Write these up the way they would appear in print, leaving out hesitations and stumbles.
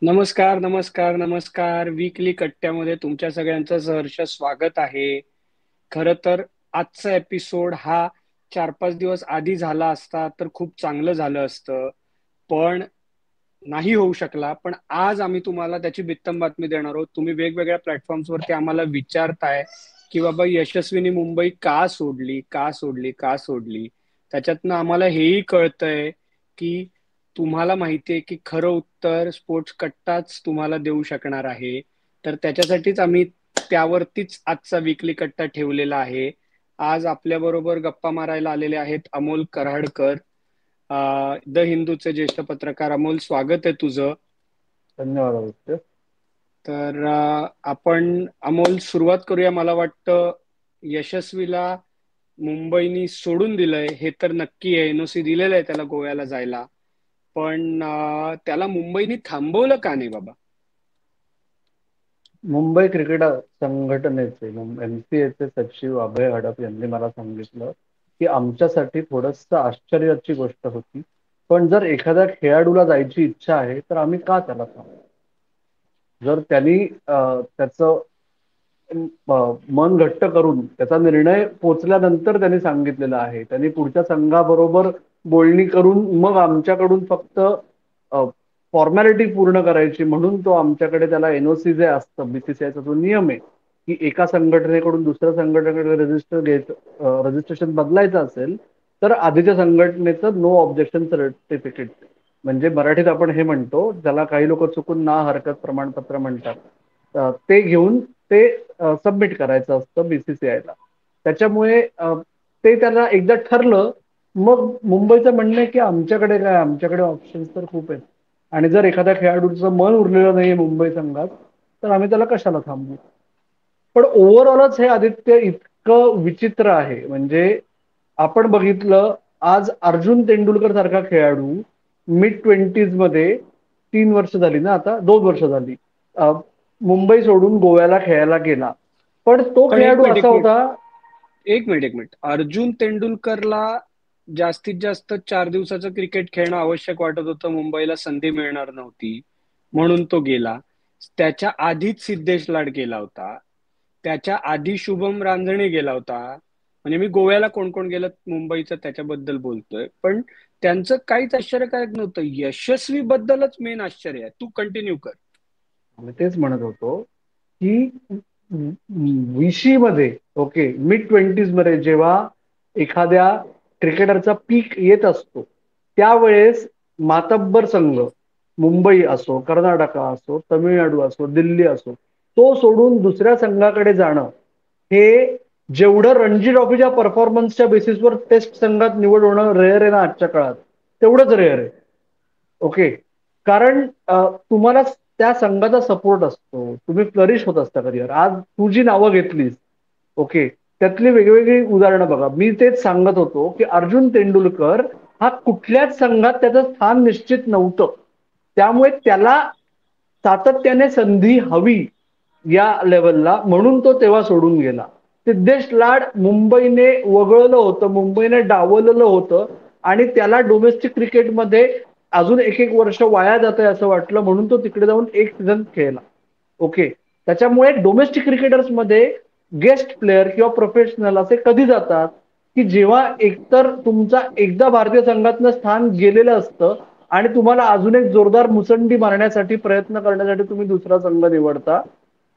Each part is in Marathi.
नमस्कार, नमस्कार, नमस्कार. वीकली कट्ट्यामध्ये तुमच्या सगळ्यांचं सहर्ष स्वागत आहे. खरं तर आजचा एपिसोड हा 4-5 दिवस आधी झाला असता तर खूप चांगलं झालं असतं. पण नाही होऊ शकला. पण आज आम्ही तुम्हाला त्याची बित्तम बातमी देणार आहोत. तुम्ही वेगवेगळ्या प्लॅटफॉर्म्सवरती आम्हाला विचारताय, की बाबा यशस्वीनी मुंबई का सोडली? का सोडली? का सोडली? त्याच्यातनं आम्हाला हेही कळतंय, की तुम्हाला माहितीये की खरं उत्तर स्पोर्ट्स कट्टाच तुम्हाला देऊ शकणार आहे. तर त्याच्यासाठीच आम्ही त्यावरतीच आजचा वीकली कट्टा ठेवलेला आहे. आज आपल्याबरोबर गप्पा मारायला आलेले आहेत अमोल कराडकर, द हिंदूचे ज्येष्ठ पत्रकार. अमोल, स्वागत आहे तुझं. धन्यवाद आदित्य. तर आपण अमोल सुरुवात करूया. मला वाटतं यशस्वीला मुंबईनी सोडून दिलंय हे तर नक्की आहे. एनओसी दिलेलं आहे त्याला गोव्याला जायला. पण त्याला मुंबईनी थांबवलं का नाही बाबा? मुंबई क्रिकेट संघटनेचे MCAचे सचिव अभय हडप यांनी मला सांगितलं की आमच्यासाठी थोडंसं आश्चर्याची गोष्ट होती, पण जर एखाद्या खेळाडूला जायची इच्छा आहे तर आम्ही का त्याला थांबवू? जर त्यांनी त्याचं मन घट्ट करून त्याचा निर्णय पोचल्यानंतर त्यांनी सांगितलेलं आहे, त्यांनी पुढच्या संघाबरोबर बोलणी करून मग आमच्याकडून फक्त फॉर्मॅलिटी पूर्ण करायची म्हणून तो आमच्याकडे त्याला एनओसी जे असतं BCCIचा जो नियम आहे की एका संघटनेकडून दुसऱ्या संघटनेकडे रजिस्ट्रेशन बदलायचं असेल तर आधीच्या संघटनेचं नो ऑब्जेक्शन सर्टिफिकेट, म्हणजे मराठीत आपण हे म्हणतो, ज्याला काही लोक चुकून ना हरकत प्रमाणपत्र म्हणतात, ते घेऊन ते सबमिट करायचं असतं BCCIला. त्याच्यामुळे ते त्याला एकदा ठरलं, मग मुंबईचं म्हणणं आहे की आमच्याकडे काय, आमच्याकडे ऑप्शन्स तर खूप आहेत आणि जर एखाद्या खेळाडूचं मन उरलेलं नाहीये मुंबई संघात तर आम्ही त्याला कशाला थांबवू. पण ओव्हरऑलच हे आदित्य इतकं विचित्र आहे. म्हणजे आपण बघितलं, आज अर्जुन तेंडुलकर सारखा खेळाडू मिड 20s मध्ये 3 वर्ष झाली ना, आता 2 वर्ष झाली, अ, मुंबई सोडून गोव्याला खेळायला गेला. पण तो पण एक खेळाडू मिनिट, असा एक मिनिट, होता. एक मिनिट, एक मिनिट. अर्जुन तेंडुलकरला जास्तीत जास्त 4 दिवसाचं क्रिकेट खेळणं आवश्यक वाटत होतं. मुंबईला संधी मिळणार नव्हती म्हणून तो गेला. त्याच्या आधीच सिद्धेश लाड गेला होता. त्याच्या आधी शुभम रांजणे गेला होता. म्हणजे मी गोव्याला कोण कोण गेलं मुंबईचं त्याच्याबद्दल बोलतोय, पण त्यांचं काहीच आश्चर्यकारक नव्हतं. यशस्वी बद्दलच मेन आश्चर्य आहे. तू कंटिन्यू कर. मी तेच म्हणत होतो की विशी मध्ये, ओके, मिड 20s मध्ये जेव्हा एखाद्या क्रिकेटरचा पीक येत असतो त्यावेळेस मातब्बर संघ, मुंबई असो, कर्नाटक असो, तमिळनाडू असो, दिल्ली असो, तो सोडून दुसऱ्या संघाकडे जाणं हे जेवढं रणजी ट्रॉफीच्या परफॉर्मन्सच्या बेसिसवर टेस्ट संघात निवड होणं रेअर आहे ना आजच्या काळात, तेवढंच रेअर आहे. ओके. कारण तुम्हाला त्या संघाचा सपोर्ट असतो, तुम्ही फ्लरिश होत असता करिअर. आज तू जी नावं घेतलीस, ओके, त्यातली वेगवेगळी उदाहरणं बघा. मी तेच सांगत होतो की अर्जुन तेंडुलकर हा कुठल्याच संघात त्याचं स्थान निश्चित नव्हतं, त्यामुळे त्याला सातत्याने संधी हवी या लेवलला, म्हणून तो तेव्हा सोडून गेला. सिद्धेश लाड मुंबईने वगळलं होतं, मुंबईने डावललं होतं आणि त्याला डोमेस्टिक क्रिकेटमध्ये अजून एक एक वर्ष वाया जात आहे असं वाटलं, म्हणून तो तिकडे जाऊन एक सीझन खेळला. ओके. त्याच्यामुळे डोमेस्टिक क्रिकेटर्समध्ये गेस्ट प्लेअर किंवा प्रोफेशनल असे कधी जातात की जेव्हा एकतर तुमचा एकदा भारतीय संघातनं स्थान गेलेलं असतं आणि तुम्हाला अजून एक जोरदार मुसंडी मारण्यासाठी प्रयत्न करण्यासाठी तुम्ही दुसरा संघ निवडता,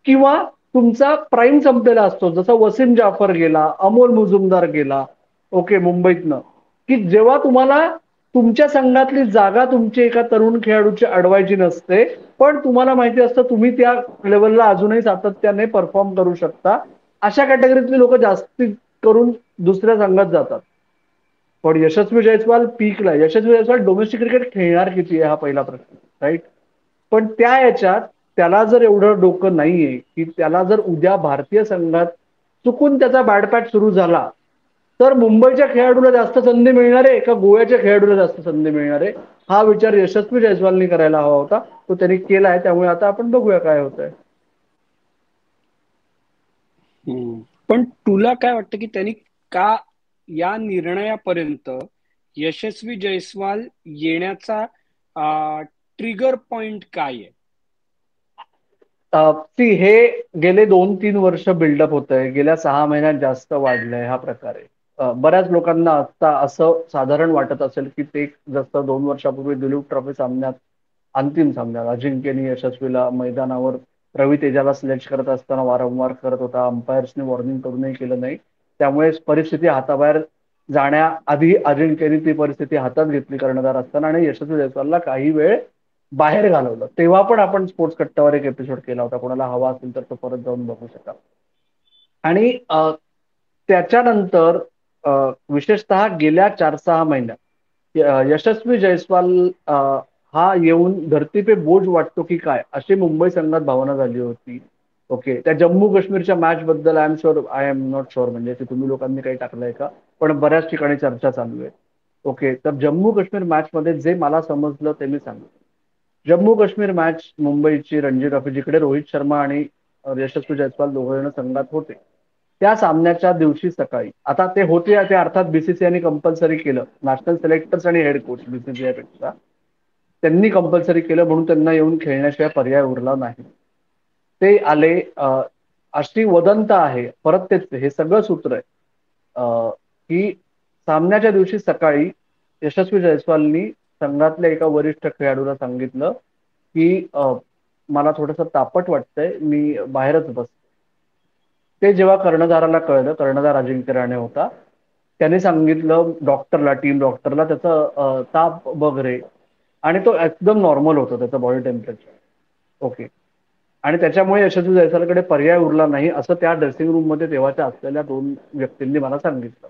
किंवा तुमचा प्राईम संपलेला असतो, जसा वसीम जाफर गेला, अमोल मुजुमदार गेला, ओके, मुंबईतनं, की जेव्हा तुम्हाला तुमच्या संघातली जागा तुमची एका तरुण खेळाडूची अडवायची नसते, पण तुम्हाला माहिती असतं तुम्ही त्या लेवलला अजूनही सातत्याने परफॉर्म करू शकता, अशा कॅटेगरीतली लोक जास्ती करून दुसऱ्या संघात जातात. पण यशस्वी जयस्वाल पीकला, यशस्वी जयस्वाल डोमेस्टिक क्रिकेट खेळणार किती आहे हा पहिला प्रश्न, राईट. पण त्या याच्यात त्याला जर एवढं डोकं नाहीये की त्याला जर उद्या भारतीय संघात चुकून त्याचा बॅडपॅच सुरू झाला तर मुंबईच्या खेळाडूला जास्त संधी मिळणार आहे का गोव्याच्या खेळाडूला जास्त संधी मिळणार आहे, हा विचार यशस्वी जयस्वालनी करायला हवा होता. तो त्यांनी केलाय, त्यामुळे आता आपण बघूया काय होतंय. पण तुला काय वाटतं की त्यांनी का या निर्णयापर्यंत यशस्वी जयस्वाल येण्याचा ट्रिगर पॉइंट काय आहे? हे गेले 2-3 वर्ष बिल्डअप होत आहे. गेल्या 6 महिन्यात जास्त वाढलंय हा प्रकार आहे. बऱ्याच लोकांना आता असं साधारण वाटत असेल की ते जसं 2 वर्षापूर्वी दुलीप ट्रॉफी सामन्यात अंतिम सामन्यात अजिंक्यनी यशस्वीला मैदानावर रवी तेजाला सिलेक्ट करत असताना वारंवार करत होता. अंपायर्सने वॉर्निंग करूनही केलं नाही. त्यामुळे परिस्थिती हाताबाहेर जाण्याआधी अजिंक्यने ती परिस्थिती हातात घेतली कर्णधार असताना आणि यशस्वी जयस्वालला काही वेळ बाहेर घालवलं. तेव्हा पण आपण स्पोर्ट्स कट्ट्यावर एक एपिसोड केला होता. कोणाला हवा असेल तर तो परत जाऊन बघू शकाल. आणि त्याच्यानंतर विशेषतः गेल्या 4-6 महिन्यात यशस्वी जयस्वाल हा येऊन धरती पे बोज वाटतो की काय अशी मुंबई संघात भावना झाली होती. ओके, त्या जम्मू काश्मीरच्या मॅच बद्दल आय एम नॉट शुअर म्हणजे की तुम्ही लोकांनी काही टाकलंय का, पण बऱ्याच ठिकाणी चर्चा चालू आहे. ओके, तर जम्मू काश्मीर मॅच मध्ये जे मला समजलं ते मी सांगतो. जम्मू काश्मीर मॅच मुंबईची रणजी ट्रॉफी जिकडे रोहित शर्मा आणि यशस्वी जयस्वाल दोघे जण संघात होते. त्या सामन्याच्या दिवशी सकाळी आता ते होते ते अर्थात बीसीसीआयने कंपल्सरी केलं. नॅशनल सिलेक्टर्स आणि हेड कोच बीसीसीआय पेक्षा त्यांनी कंपल्सरी केलं म्हणून त्यांना येऊन खेळण्याशिवाय पर्याय उरला नाही. ते आले. अशी वदंत आहे परत तेच हे सगळं सूत्र आहे की सामन्याच्या दिवशी सकाळी यशस्वी जयस्वालनी संघातल्या एका वरिष्ठ खेळाडूला सांगितलं की मला थोडंसं तापट वाटतंय, मी बाहेरच बस. ते जेव्हा कर्णधाराला कळलं, कर्णधार अजिंक्य राणे होता, त्याने सांगितलं डॉक्टरला, टीम डॉक्टरला त्याचं ताप वगैरे आणि तो एकदम नॉर्मल होता त्याचं बॉडी टेम्परेचर. ओके, आणि त्याच्यामुळे यशस्वी जयस्वालकडे पर्याय उरला नाही असं त्या ड्रेसिंग रूम मध्ये तेव्हाच्या असलेल्या 2 व्यक्तींनी मला सांगितलं.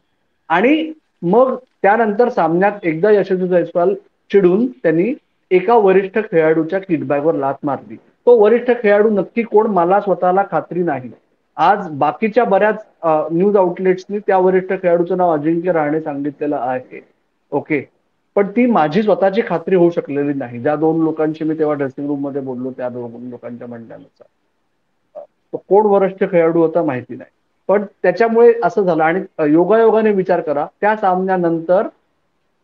आणि मग त्यानंतर सामन्यात एकदा यशस्वी जयस्वाल चिडून त्यांनी एका वरिष्ठ खेळाडूच्या किटबॅगवर लाथ मारली. तो वरिष्ठ खेळाडू नक्की कोण मला स्वतःला खात्री नाही. आज बाकीच्या बऱ्याच न्यूज आउटलेट्सनी त्या वरिष्ठ खेळाडूचं नाव अजिंक्य राहणे सांगितलेलं आहे. ओके, पण ती माझी स्वतःची खात्री होऊ शकलेली नाही. ज्या 2 लोकांशी मी तेव्हा ड्रेसिंग रूम मध्ये बोललो त्या 2 लोकांच्या म्हणण्यानुसार तो कोण वरिष्ठ खेळाडू होता माहिती नाही. पण त्याच्यामुळे असं झालं आणि योगायोगाने विचार करा त्या सामन्यानंतर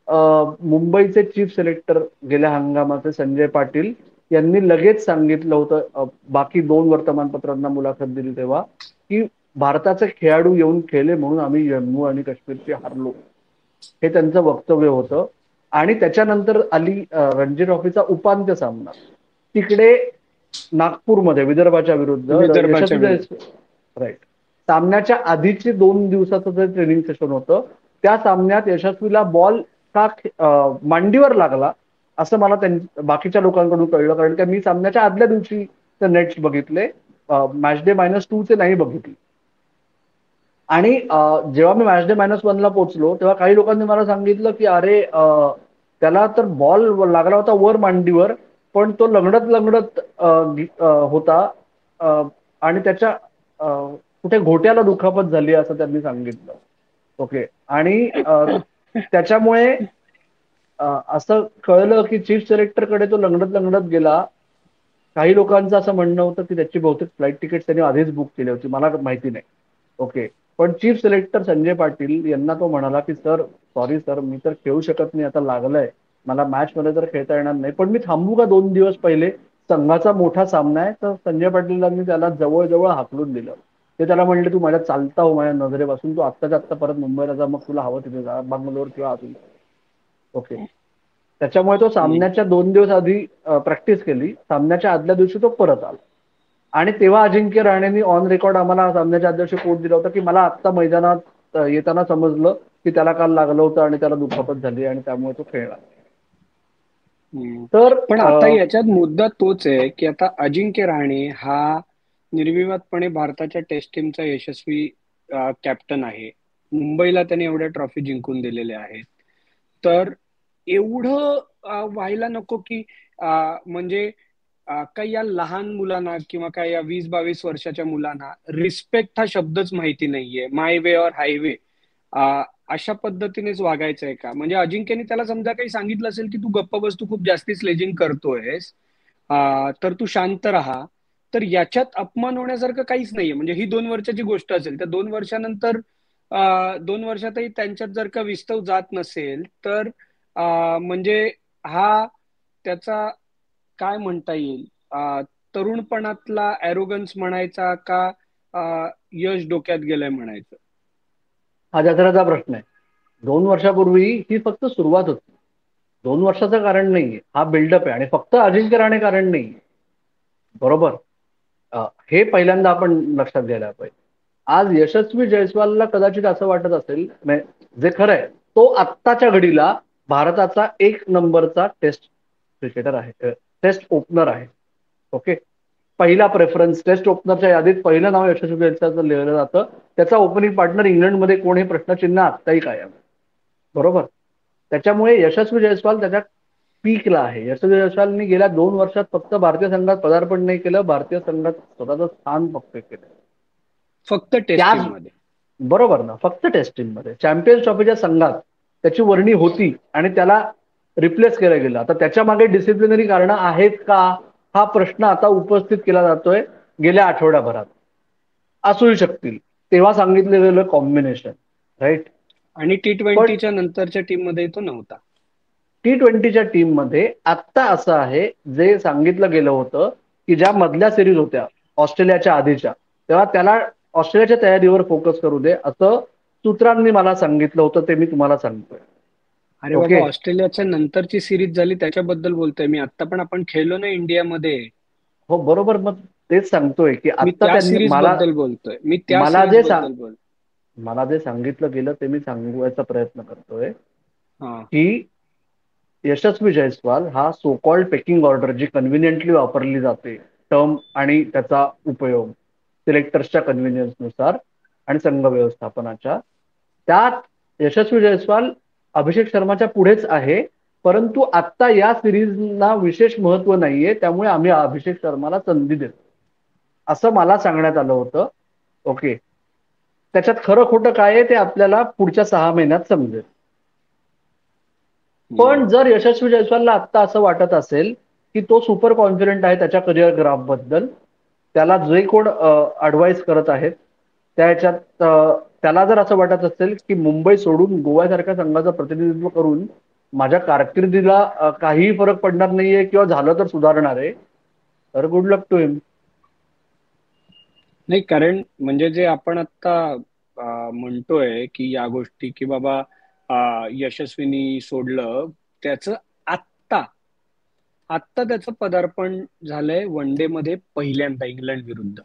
मुंबईचे चीफ सिलेक्टर गेल्या हंगामाचे संजय पाटील यांनी लगेच सांगितलं होतं, बाकी 2 वर्तमानपत्रांना मुलाखत दिली तेव्हा, की भारताचे खेळाडू येऊन खेळले म्हणून आम्ही जम्मू आणि काश्मीरचे हारलो. हे त्यांचं वक्तव्य होतं. आणि त्याच्यानंतर आली रणजी ट्रॉफीचा उपांत्य सामना. तिकडे नागपूरमध्ये विदर्भाच्या विरुद्ध विदर्भाच्या यशस्वी विरुद्ध. राईट. सामन्याच्या आधीचे 2 दिवसाचं जे ट्रेनिंग सेशन होतं त्या सामन्यात यशस्वीला बॉल का मांडीवर लागला असं मला बाकीच्या लोकांकडून कळलं, कारण का मी सामन्याच्या आदल्या दिवशी नेट्स बघितले, मॅच डे -2 नाही बघितले. आणि जेव्हा मी मॅच डे -1ला पोहोचलो तेव्हा काही लोकांनी मला सांगितलं की अरे त्याला तर बॉल लागला होता वर मांडीवर, पण तो लंगडत लंगडत होता आणि त्याच्या कुठे घोट्याला दुखापत झाली असं त्यांनी सांगितलं. ओके, आणि त्याच्यामुळे असं कळलं की चीफ सिलेक्टरकडे तो लंगडत लंगडत गेला. काही लोकांचं असं म्हणणं होतं की त्याची बहुतेक फ्लाईट तिकीट त्यांनी आधीच बुक केली होती, मला माहिती नाही. ओके, पण चीफ सिलेक्टर संजय पाटील यांना तो म्हणाला की सर सॉरी सर, मी तर खेळू शकत नाही, आता लागलंय मला मॅच मध्ये तर खेळता येणार नाही, पण मी थांबू का 2 दिवस पहिले, संघाचा मोठा सामना आहे. तर संजय पाटीलांनी त्याला जवळजवळ हाकलून दिलं. ते त्याला म्हणले तू माझ्या चालता हो माझ्या नजरेपासून, तू आत्ताच्या आत्ता परत मुंबईला जा, मग तुला हवं तिथे जा, बंगलोर किंवा अजून. ओके, त्याच्यामुळे तो सामन्याच्या 2 दिवस आधी प्रॅक्टिस केली, सामन्याच्या आदल्या दिवशी तो परत आला. आणि तेव्हा अजिंक्य राणेंनी ऑन रेकॉर्ड आम्हाला सामन्याच्या आदल्या दिवशी कोट दिला होता की मला आत्ता मैदानात येताना समजलं की त्याला काल लागलं होतं आणि त्याला दुखापत झाली आणि त्यामुळे तो खेळला. तर पण आता याच्यात मुद्दा तोच आहे की आता अजिंक्य राहणे हा निर्विवादपणे भारताच्या टेस्ट टीमचा यशस्वी कॅप्टन आहे. मुंबईला त्याने एवढ्या ट्रॉफी जिंकून दिलेल्या आहेत. तर एवढं व्हायला नको की म्हणजे काही या लहान मुलांना किंवा काही या 20-22 वर्षाच्या मुलांना रिस्पेक्ट हा शब्दच माहिती नाहीये. माय वे और हायवे अशा पद्धतीनेच वागायचंय का? म्हणजे अजिंक्यने त्याला समजा काही सांगितलं असेल की तू गप्प बस, तू खूप जास्ती स्लेजिंग करतोयस, तर तू शांत राहा. तर याच्यात अपमान होण्यासारखं काहीच नाहीये. म्हणजे ही 2 वर्षाची गोष्ट असेल तर 2 वर्षानंतर 2 वर्षातही त्यांच्यात जर का विस्तव जात नसेल तर म्हणजे हा त्याचा काय म्हणता येईल तरुणपणातला ॲरोगन्स म्हणायचा का यश डोक्यात गेलंय म्हणायचं? हा जत्राचा प्रश्न आहे. 2 वर्षापूर्वी ही फक्त सुरुवात होती. 2 वर्षाचं कारण नाहीये, हा बिल्डअप आहे आणि फक्त अजिंक्य राहणे कारण नाही. बरोबर. हे पहिल्यांदा आपण लक्षात घ्यायला पाहिजे. आज यशस्वी जयस्वालला कदाचित असं वाटत असेल, जे खरं आहे, तो आत्ताच्या घडीला भारताचा 1 नंबरचा टेस्ट क्रिकेटर आहे, टेस्ट ओपनर आहे. ओके. पहिला प्रेफरन्स टेस्ट ओपनरच्या यादीत पहिलं नाव यशस्वी जयस्वालचं लिहिलं जातं. त्याचा ओपनिंग पार्टनर इंग्लंडमध्ये कोण हे प्रश्नचिन्ह आत्ताही कायम. बरोबर. त्याच्यामुळे यशस्वी जयस्वाल त्याच्या पीकला आहे. यशस्वी जयस्वालनी गेल्या 2 वर्षात फक्त भारतीय संघात पदार्पण नाही केलं, भारतीय संघात स्वतःचं स्थान पक्क केलं. फक्त टेस्ट त्याच टीम मध्ये. बरोबर ना, फक्त टेस्ट टीम मध्ये चॅम्पियन्स ट्रॉफीच्या संघात त्याची वर्णी होती आणि त्याला रिप्लेस केलं गेलं. आता त्याच्या मागे डिसिप्लिनरी कारणं आहेत का, हा प्रश्न आता उपस्थित केला जातोय गेल्या आठवड्याभरात. असूही शकतील, तेव्हा सांगितलं गेलं कॉम्बिनेशन, राईट. आणि पण T20च्या नंतरच्या टीम मध्ये तो नव्हता. T20च्या टीम मध्ये आत्ता असं आहे, जे सांगितलं गेलं होतं की ज्या मधल्या सिरीज होत्या ऑस्ट्रेलियाच्या आधीच्या, तेव्हा त्याला ऑस्ट्रेलियाच्या तयारीवर फोकस करू दे असं सूत्रांनी मला सांगितलं होतं. ते मी तुम्हाला सांगतोय. अरे बाबा, ओके. ऑस्ट्रेलियाच्या नंतरची सिरीज झाली त्याच्याबद्दल बोलतोय मी. आता पण आपण खेळलो ना इंडियामध्ये. हो बरोबर. मग तेच सांगतोय की मी आत्ता त्या त्यांनी सिरीज मला बद्दल बोलतोय, मी त्या मला सिरीज जे बद्दल बोल. मला जे सांगितलं गेलं ते मी सांगवायचा प्रयत्न करतोय हा. की यशस्वी जयस्वाल हा सो कॉल्ड पेकिंग ऑर्डर, जी कन्व्हिनियंटली वापरली जाते टर्म आणि त्याचा उपयोग सिलेक्टर्सच्या कन्व्हिनियन्सनुसार आणि संघ व्यवस्थापनाच्या, त्यात यशस्वी जयस्वाल अभिषेक शर्माच्या पुढेच आहे. परंतु आत्ता या सिरीजला विशेष महत्व नाहीये, त्यामुळे आम्ही अभिषेक शर्माला संधी देतो असं मला सांगण्यात आलं होतं. ओके. त्याच्यात खरं खोटं काय आहे ते आपल्याला पुढच्या 6 महिन्यात समजेल. हम्म. पण जर यशस्वी जयस्वालला आत्ता असं वाटत असेल की तो सुपर कॉन्फिडंट आहे त्याच्या करिअर ग्राफ बद्दल, त्याला जे कोण ऍडवाइस करत आहेत त्या ह्याच्यात त्याला जर असं वाटत असेल की मुंबई सोडून गोव्यासारख्या संघाचं प्रतिनिधित्व करून माझ्या कारकिर्दीला काहीही फरक पडणार नाहीये किंवा झालं तर सुधारणार आहे, तर गुड लक टू हिम. नाही, कारण म्हणजे जे आपण आता म्हणतोय की या गोष्टी की बाबा यशस्वीनी सोडलं, त्याचं आत्ता आत्ता त्याचं पदार्पण झालंय वन डे मध्ये पहिल्यांदा इंग्लंड विरुद्ध.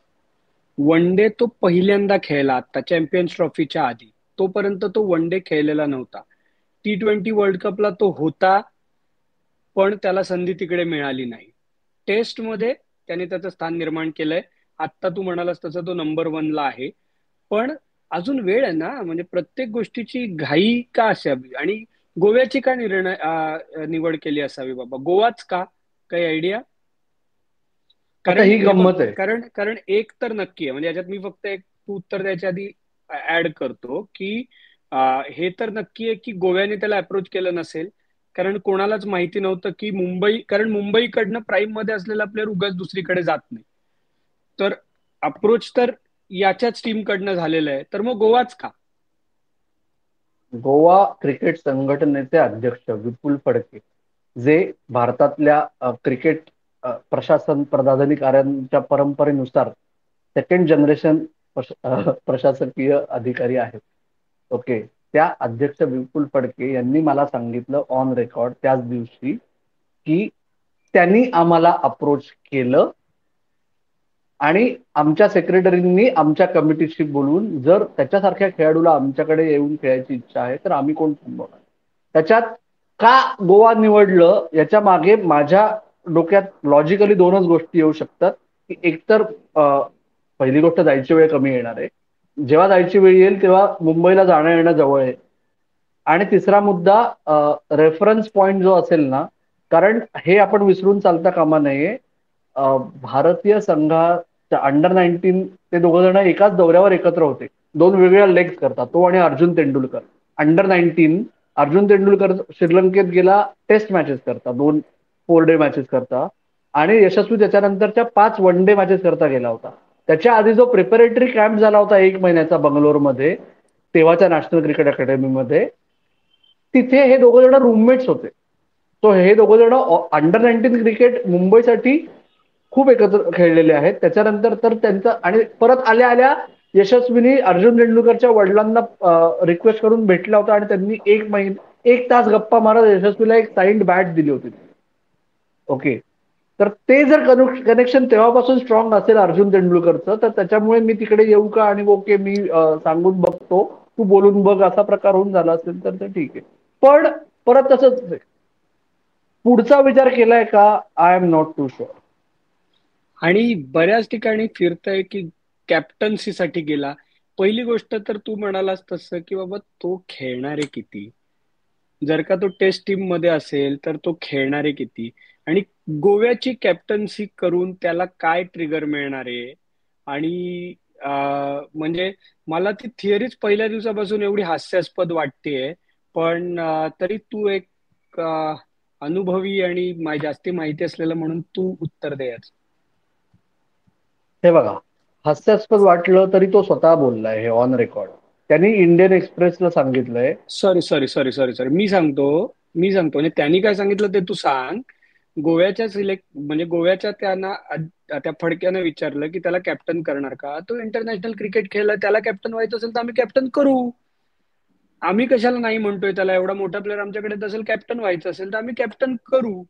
वन डे तो पहिल्यांदा खेळला आता चॅम्पियन्स ट्रॉफीच्या आधी. तोपर्यंत तो वन डे खेळलेला नव्हता. T20 वर्ल्ड कपला तो होता, पण त्याला संधी तिकडे मिळाली नाही. टेस्टमध्ये त्याने त्याचं स्थान निर्माण केलंय. आत्ता तू म्हणालास तसं तो नंबर 1ला आहे. पण अजून वेळ आहे ना, म्हणजे प्रत्येक गोष्टीची घाई का असावी? आणि गोव्याची का निवड केली असावी बाबा? गोवाच का? काही आयडिया? आता कारण ही हे बघ, गंमत आहे. कारण कारण एक तर नक्की आहे, म्हणजे याच्यात मी फक्त एक तू उत्तर द्यायच्या आधी ऍड करतो की हे तर नक्की आहे की गोव्याने त्याला अप्रोच केलं नसेल. कारण कोणालाच माहिती नव्हतं की कारण मुंबईकडनं प्राईम मध्ये असलेला प्लेअर उगाच दुसरीकडे जात नाही. तर अप्रोच तर याच्याच टीमकडनं झालेलं आहे, तर मग गोवाच का? गोवा क्रिकेट संघटनेचे अध्यक्ष विपुल फडके, जे भारतातल्या क्रिकेट प्रशासन पदाधिकाऱ्यांच्या परंपरेनुसार सेकंड जनरेशन प्रशासकीय अधिकारी आहेत. ओके. त्या अध्यक्ष विपुल फडके यांनी मला सांगितलं ऑन रेकॉर्ड त्याच दिवशी की त्यांनी आम्हाला अप्रोच केलं आणि आमच्या सेक्रेटरींनी आमच्या कमिटीशी बोलून जर त्याच्यासारख्या खेळाडूला आमच्याकडे येऊन खेळायची इच्छा आहे तर आम्ही कोण थांबवणार. त्याच्यात का गोवा निवडलं याच्या मागे माझ्या डोक्यात लॉजिकली 2च गोष्टी येऊ शकतात की एकतर पहिली गोष्ट जायची वेळ कमी येणार आहे, जेव्हा जायची वेळ येईल तेव्हा मुंबईला जाणं येणं जवळ आहे. आणि तिसरा मुद्दा रेफरन्स पॉइंट जो असेल ना, कारण हे आपण विसरून चालता कामा नये, भारतीय संघाच्या अंडर 19 ते दोघं जण एकाच दौऱ्यावर एकत्र होते. 2 वेगवेगळ्या लेग्स करतात, तो आणि अर्जुन तेंडुलकर. अंडर 19 अर्जुन तेंडुलकर श्रीलंकेत गेला टेस्ट मॅचेस करता, 2 4 डे मॅचेस करता, आणि यशस्वी त्याच्यानंतरच्या 5 1 डे मॅचेस करता गेला होता. त्याच्या आधी जो प्रिपरेटरी कॅम्प झाला होता 1 महिन्याचा बंगलोरमध्ये, तेव्हाच्या नॅशनल क्रिकेट अकॅडमीमध्ये, तिथे हे दोघं जण रूममेट्स होते. तो हे दोघं जण अंडर 19 क्रिकेट मुंबईसाठी खूप एकत्र खेळलेले आहेत. त्याच्यानंतर तर त्यांचा आणि परत आल्या आल्या यशस्वीनी अर्जुन तेंडुलकरच्या वडिलांना रिक्वेस्ट करून भेटला होता आणि त्यांनी 1 तास गप्पा मारत यशस्वीला एक साईन्ड बॅट दिली होती. ओके. तर ते जर कनेक्शन तेव्हापासून स्ट्रॉंग असेल अर्जुन तेंडुलकरचं, तर त्याच्यामुळे मी तिकडे येऊ का आणि ओके मी सांगून बघतो, तू बोलून बघ असा प्रकार होऊन झाला असेल तर ते ठीक आहे. पण परत तसंच पुढचा विचार केलाय का? I am not too sure. आणि बऱ्याच ठिकाणी फिरतंय की कॅप्टन्सीसाठी गेला. पहिली गोष्ट तर तू म्हणालास तसं की बाबा तो खेळणारे किती, जर का तो टेस्ट टीम मध्ये असेल तर तो खेळणारे किती, आणि गोव्याची कॅप्टन्सी करून त्याला काय ट्रिगर मिळणार आहे. आणि म्हणजे मला ती थिअरीच पहिल्या दिवसापासून एवढी हास्यास्पद वाटतेय. पण तरी तू एक अनुभवी आणि जास्ती माहिती असलेलं म्हणून तू उत्तर द्यायच. हे बघा, हास्यास्पद वाटलं तरी तो स्वतः बोललाय हे ऑन रेकॉर्ड. त्यांनी इंडियन एक्सप्रेसला सांगितलंय. Sorry sorry sorry sorry sorry, मी सांगतो म्हणजे त्यांनी काय सांगितलं ते तू सांग. गोव्याच्या म्हणजे गोव्याच्या त्यांना त्या फडक्यानं विचारलं की त्याला कॅप्टन करणार का, तो इंटरनॅशनल क्रिकेट खेळला, त्याला कॅप्टन व्हायचं असेल तर आम्ही कॅप्टन करू. आम्ही कशाला नाही म्हणतोय, त्याला एवढा मोठा प्लेअर आमच्याकडे असेल, कॅप्टन व्हायचं असेल तर आम्ही कॅप्टन करू,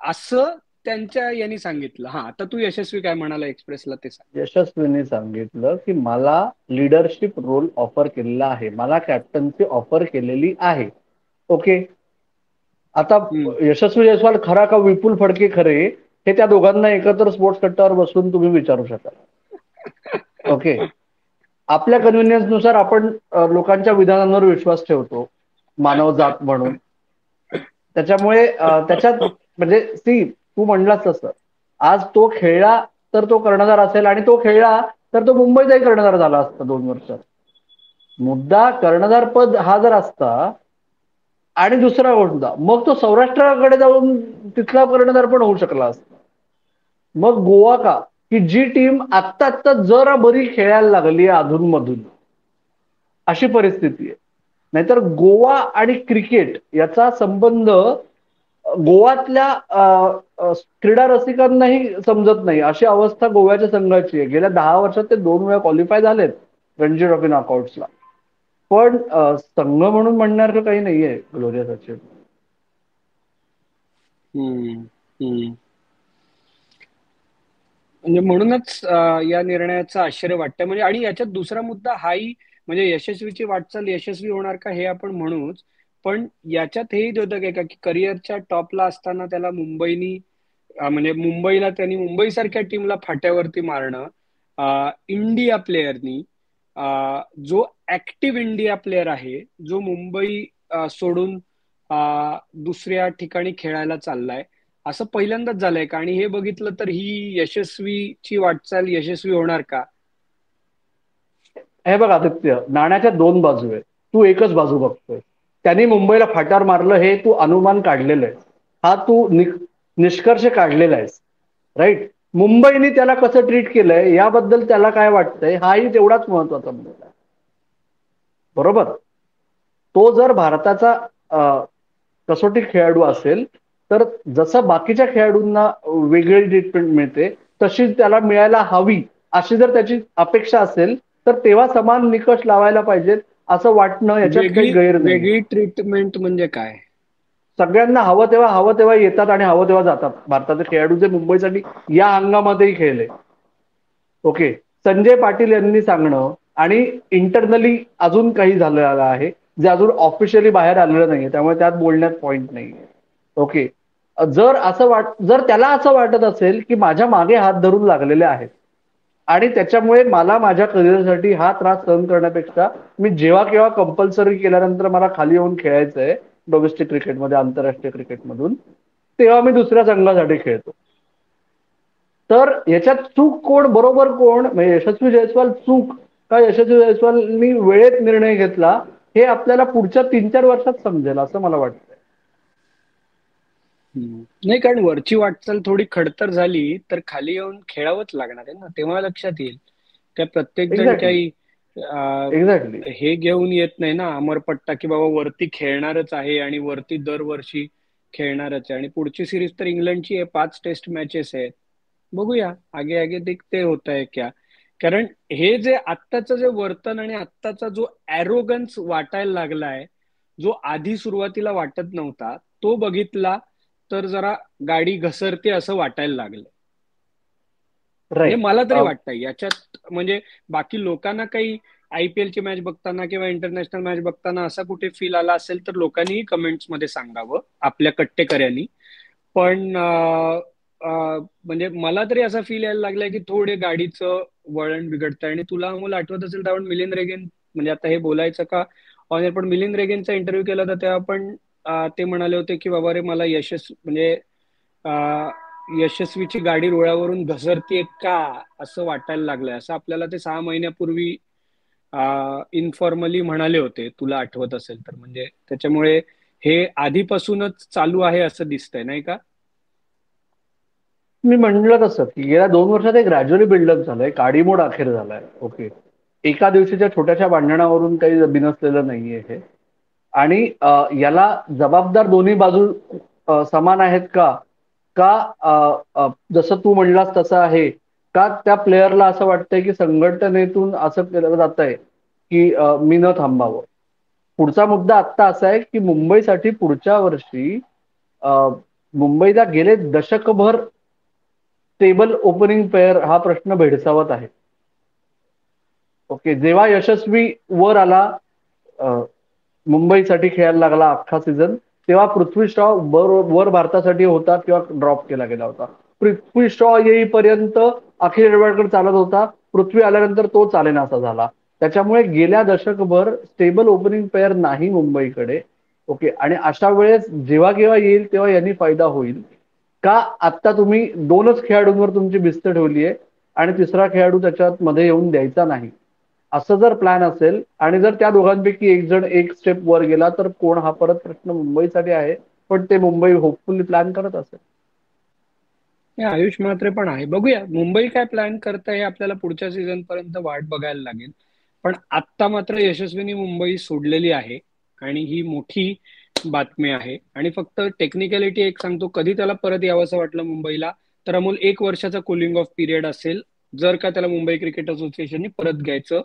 असं त्यांच्या यांनी सांगितलं. हा, आता तू यशस्वी काय म्हणाला एक्सप्रेसला ते सांग. यशस्वीने सांगितलं की मला लिडरशिप रोल ऑफर केलेला आहे, मला कॅप्टन्सी ऑफर केलेली आहे. ओके. आता हम्म. यशस्वी जयस्वाल खरा का विपुल फडके खरे, हे त्या दोघांना एकत्र स्पोर्ट्स कट्ट्यावर बसून तुम्ही विचारू शकाल. ओके. आपल्या कन्व्हिनियन्सनुसार आपण लोकांच्या विधानांवर विश्वास ठेवतो मानवजात म्हणून. त्याच्यामुळे त्याच्यात म्हणजे सी तू म्हणलास तसं, आज तो खेळला तर तो कर्णधार असेल आणि तो खेळला तर तो मुंबईचाही कर्णधार झाला असता 2 वर्षात. मुद्दा कर्णधार पद हा जर असता आणि दुसरा कोणता, मग तो सौराष्ट्राकडे जाऊन तिथला कर्णधार पण होऊ शकला असता. मग गोवा का, की जी टीम आत्ता आत्ता जरा बरी खेळायला लागली आहे अधूनमधून, अशी परिस्थिती आहे. नाहीतर गोवा आणि क्रिकेट याचा संबंध गोवातल्या क्रीडा रसिकांनाही समजत नाही, अशी अवस्था गोव्याच्या संघाची आहे. गेल्या 10 वर्षात ते 2 वेळा क्वालिफाय झालेत रणजी ट्रॉफी नॉकआउट्सला. पण संघ म्हणून म्हणणार काही नाहीये ग्लोरिया सचिन. हम्म. हम्म. म्हणजे म्हणूनच या निर्णयाचं आश्चर्य वाटतं. म्हणजे आणि याच्यात दुसरा मुद्दा हाही, म्हणजे यशस्वीची वाटचाल यशस्वी होणार का हे आपण म्हणूच, पण याच्यात हेही द्योतक आहे का की करिअरच्या टॉपला असताना त्याला मुंबईनी म्हणजे मुंबईला त्यांनी मुंबई सारख्या टीमला फाट्यावरती मारणं, इंडिया प्लेअरनी, जो ऍक्टिव्ह इंडिया प्लेअर आहे, जो मुंबई सोडून दुसऱ्या ठिकाणी खेळायला चाललाय, असं पहिल्यांदाच झालंय का. आणि हे बघितलं तर ही यशस्वीची वाटचाल यशस्वी होणार का. हे बघ आदित्य, नाण्याच्या 2 बाजू आहेत, तू एकच बाजू बघतोय. त्यांनी मुंबईला फाटार मारलं हे तू अनुमान काढलेलं आहे, हा तू निष्कर्ष काढलेला आहेस. राईट. मुंबईने त्याला कसं ट्रीट केलंय याबद्दल त्याला काय वाटतंय हाही तेवढाच महत्वाचा मुद्दा आहे. बरोबर. तो जर भारताचा कसोटी खेळाडू असेल तर जसं बाकीच्या खेळाडूंना वेगळी ट्रीटमेंट मिळते तशी त्याला मिळायला हवी, अशी जर त्याची अपेक्षा असेल तर तेव्हा समान निकष लावायला पाहिजेत असं वाटणं याच्यात काही वेगळी गैर नाही. वेगळी ट्रीटमेंट म्हणजे काय. सगळ्यांना हवं तेव्हा येतात आणि हवं तेव्हा जातात. भारताचे खेळाडू जे मुंबईसाठी या हंगामातही खेळले. ओके. संजय पाटील यांनी सांगणं आणि इंटरनली अजून काही झालेलं आहे जे अजून ऑफिशियली बाहेर आलेलं नाहीये, त्यामुळे त्यात बोलण्यात पॉईंट नाहीये. ओके. जर त्याला असं वाटत असेल की माझ्या मागे हात धरून लागलेले आहेत आणि त्याच्यामुळे मला माझ्या करिअरसाठी हा त्रास सहन करण्यापेक्षा मी जेव्हा केव्हा कंपल्सरी केल्यानंतर मला खाली येऊन खेळायचंय डोमेस्टिक क्रिकेटमध्ये, आंतरराष्ट्रीय क्रिकेटमधून, तेव्हा मी दुसऱ्या संघासाठी खेळतो. तर याच्यात चूक कोण बरोबर कोण, म्हणजे यशस्वी जयस्वाल चूक का यशस्वी जयस्वालनी वेळेत निर्णय घेतला, हे आपल्याला पुढच्या 3-4 वर्षात समजेल असं मला वाटतं. नाही, कारण वरची वाटचाल थोडी खडतर झाली तर खाली येऊन खेळावंच लागणार आहे ना, तेव्हा लक्षात येईल. त्या प्रत्येक जण एक्झॅक्टली. काही एक्झॅक्टली. हे घेऊन येत नाही ना अमरपट्टा की बाबा वरती खेळणारच आहे आणि वरती दरवर्षी खेळणारच आहे. आणि पुढची सिरीज तर इंग्लंडची आहे, 5 टेस्ट मॅचेस आहेत. बघूया आगे आगे दिखते होत आहे क्या. कारण हे जे आत्ताचं जे वर्तन आणि आत्ताचा जो ॲरोगन्स वाटायला लागलाय, जो आधी सुरुवातीला वाटत नव्हता, तो बघितला तर जरा गाडी घसरते असं वाटायला लागलं. म्हणजे राईट. मला तरी वाटतंय याच्यात, म्हणजे बाकी लोकांना काही IPL ची मॅच बघताना किंवा इंटरनॅशनल मॅच बघताना असा कुठे फील आला असेल तर लोकांनीही कमेंट्स मध्ये सांगावं आपल्या कट्टेकऱ्यांनी. पण म्हणजे मला तरी असा फील यायला लागलाय की थोडे गाडीचं वळण बिघडतंय. आणि तुला मला आठवत असेल तर आपण मिलिंद रेगेन, म्हणजे आता हे बोलायचं का ऑन पण मिलिंद रेगेनचा इंटरव्ह्यू केला होता तेव्हा पण ते म्हणाले होते की बाबा रे मला म्हणजे अं, यशस्वीची गाडी रुळावरून घसरतीये का असं वाटायला लागलंय, असं आपल्याला ते 6 महिन्यापूर्वी इनफॉर्मली म्हणाले होते, तुला आठवत असेल तर. म्हणजे त्याच्यामुळे हे आधीपासूनच चालू आहे असं दिसतंय नाही का. मी म्हणलं तसं की गेल्या 2 वर्षात एक ग्रॅज्युअली बिल्डअप झालंय, काडीमोड अखेर झालाय. ओके, एका दिवशीच्या छोट्याशा भांडणावरून काही बिनसलेलं नाहीये हे. आणि याला जबाबदार दोन्ही बाजू समान आहेत का? का जसं तू म्हणलास तसं आहे का? त्या प्लेयरला असं वाटतंय की संघटनेतून असं केलं जात आहे की मी न थांबावं. पुढचा मुद्दा आत्ता असा आहे की मुंबईसाठी पुढच्या वर्षी अ, मुंबईला गेले दशकभर स्टेबल ओपनिंग पेअर हा प्रश्न भेडसावत आहे. ओके, जेव्हा यशस्वी वर आला, अ, मुंबईसाठी खेळायला लागला अख्खा सीझन, तेव्हा पृथ्वी शॉ वर भारतासाठी होता किंवा ड्रॉप केला गेला होता. पृथ्वी शॉ येईपर्यंत अखिल एडवाडकर चालत होता, पृथ्वी आल्यानंतर तो चालेनासा झाला. त्याच्यामुळे गेल्या दशकभर स्टेबल ओपनिंग पेअर नाही मुंबईकडे. ओके, आणि अशा वेळेस जेव्हा केव्हा येईल तेव्हा यांनी फायदा होईल का? आत्ता तुम्ही दोनच खेळाडूंवर तुमची भिस्त ठेवली आहे आणि तिसरा खेळाडू त्याच्यात मध्ये येऊन द्यायचा नाही, असं जर प्लॅन असेल आणि जर त्या दोघांपैकी एक जण एक स्टेप वर गेला तर कोण, हा परत प्रश्न मुंबईसाठी आहे. पण ते मुंबई होपफुली प्लॅन करत असेल. हे आयुष म्हात्रे पण आहे. बघूया मुंबई काय प्लॅन करताय हे आपल्याला पुढच्या सीझन पर्यंत वाट बघायला लागेल. पण आत्ता मात्र यशस्वीनी मुंबई सोडलेली आहे आणि ही मोठी बातमी आहे. आणि फक्त टेक्निकॅलिटी एक सांगतो, कधी त्याला परत यावंसं वाटलं मुंबईला तर अमोल 1 वर्षाचा कूलिंग ऑफ पिरियड असेल, जर का त्याला मुंबई क्रिकेट असोसिएशनने परत घ्यायचं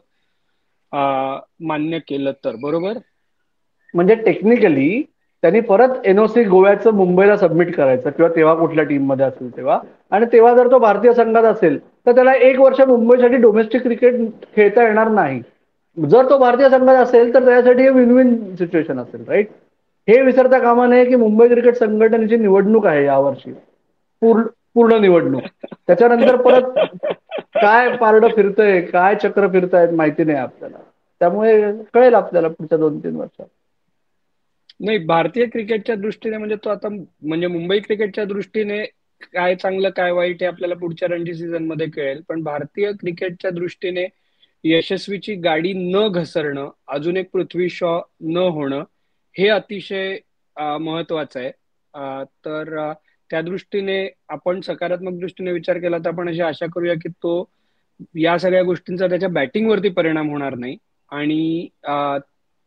मान्य केलं तर. बरोबर. म्हणजे टेक्निकली त्यांनी परत NOC गोव्याचं मुंबईला सबमिट करायचं किंवा तेव्हा कुठल्या टीम मध्ये असेल तेव्हा. आणि तेव्हा जर तो भारतीय संघात असेल तर त्याला 1 वर्ष मुंबईसाठी डोमेस्टिक क्रिकेट खेळता येणार नाही. जर तो भारतीय संघात असेल तर त्यासाठी हे विन विन सिच्युएशन असेल. राईट. हे विसरता कामा नये की मुंबई क्रिकेट संघटनेची निवडणूक आहे यावर्षी, पूर्ण पूर्ण निवडणूक. त्याच्यानंतर परत काय पारडं फिरतंय, काय चक्र फिरतायत माहिती नाही आपल्याला. त्यामुळे कळेल आपल्याला पुढच्या 2-3 वर्षात. नाही, भारतीय क्रिकेटच्या दृष्टीने म्हणजे तो आता, म्हणजे मुंबई क्रिकेटच्या दृष्टीने काय चांगलं काय वाईट हे आपल्याला पुढच्या रणजी सीझन मध्ये कळेल. पण भारतीय क्रिकेटच्या दृष्टीने यशस्वीची गाडी न घसरणं, अजून एक पृथ्वी शॉ न होणं, हे अतिशय महत्वाचं आहे. तर त्या दृष्टीने आपण सकारात्मक दृष्टीने विचार केला तर आपण अशी आशा करूया की तो, या सगळ्या गोष्टींचा त्याच्या बॅटिंगवरती परिणाम होणार नाही. आणि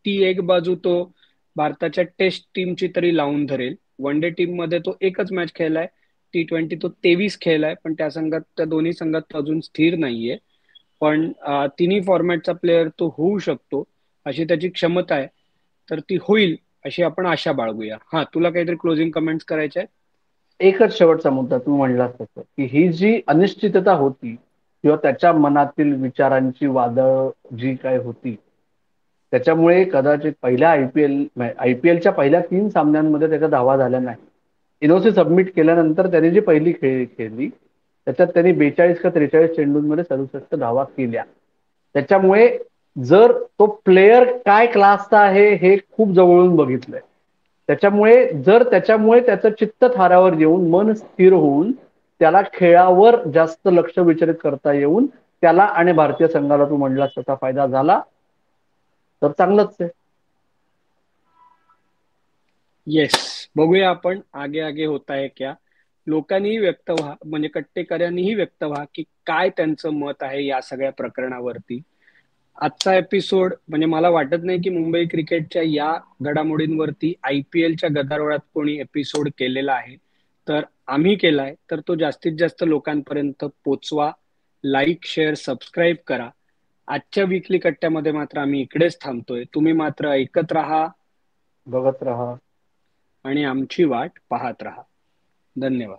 ती एक बाजू तो भारताच्या टेस्ट टीमची तरी लावून धरेल. वन डे टीम मध्ये तो एकच मॅच खेळलाय, T20 तो 23 खेळलाय, पण त्या संघात, त्या दोन्ही संघात तो अजून स्थिर नाहीये. पण तिन्ही फॉर्मॅटचा प्लेअर तो होऊ शकतो अशी त्याची क्षमता आहे. तर ती होईल अशी आपण आशा बाळगूया. हा, तुला काहीतरी क्लोजिंग कमेंट्स करायचे आहेत? एकच शेवटचा मुद्दा तू म्हणलास तसं की ही जी अनिश्चितता होती किंवा त्याच्या मनातील विचारांची वादळ जी काय होती, त्याच्यामुळे कदाचित पहिल्या आयपीएलच्या पहिल्या 3 सामन्यांमध्ये त्याच्या धावा झाल्या नाही. NOC सबमिट केल्यानंतर त्याने जी पहिली खेळली त्याच्यात त्यांनी 42 का 43 चेंडूंमध्ये 67 धावा केल्या. त्याच्यामुळे जर तो प्लेयर काय क्लासचा आहे हे खूप जवळून बघितलंय. त्याच्यामुळे त्याचं चित्त थारावर येऊन, मन स्थिर होऊन, त्याला खेळावर जास्त लक्ष विचलित करता येऊन त्याला आणि भारतीय संघाला तू म्हणलास त्याचा फायदा झाला तर चांगलंच आहे. येस, बघूया आपण आगे आगे होत आहे क्या. लोकांनीही व्यक्त व्हा, म्हणजे कट्टेकऱ्यांनीही व्यक्त व्हा की काय त्यांचं मत आहे या सगळ्या प्रकरणावरती. आजचा एपिसोड, म्हणजे मला वाटत नाही की मुंबई क्रिकेटच्या या घडामोडींवरती IPLच्या गदारोळात कोणी एपिसोड केलेला आहे. तर आम्ही केलाय, तर तो जास्तीत जास्त लोकांपर्यंत पोचवा. लाईक, शेअर, सबस्क्राईब करा. आजच्या विकली कट्ट्यामध्ये मात्र आम्ही इकडेच थांबतोय. तुम्ही मात्र ऐकत राहा बघत राहा. आणि आमची वाट पाहत राहा. धन्यवाद.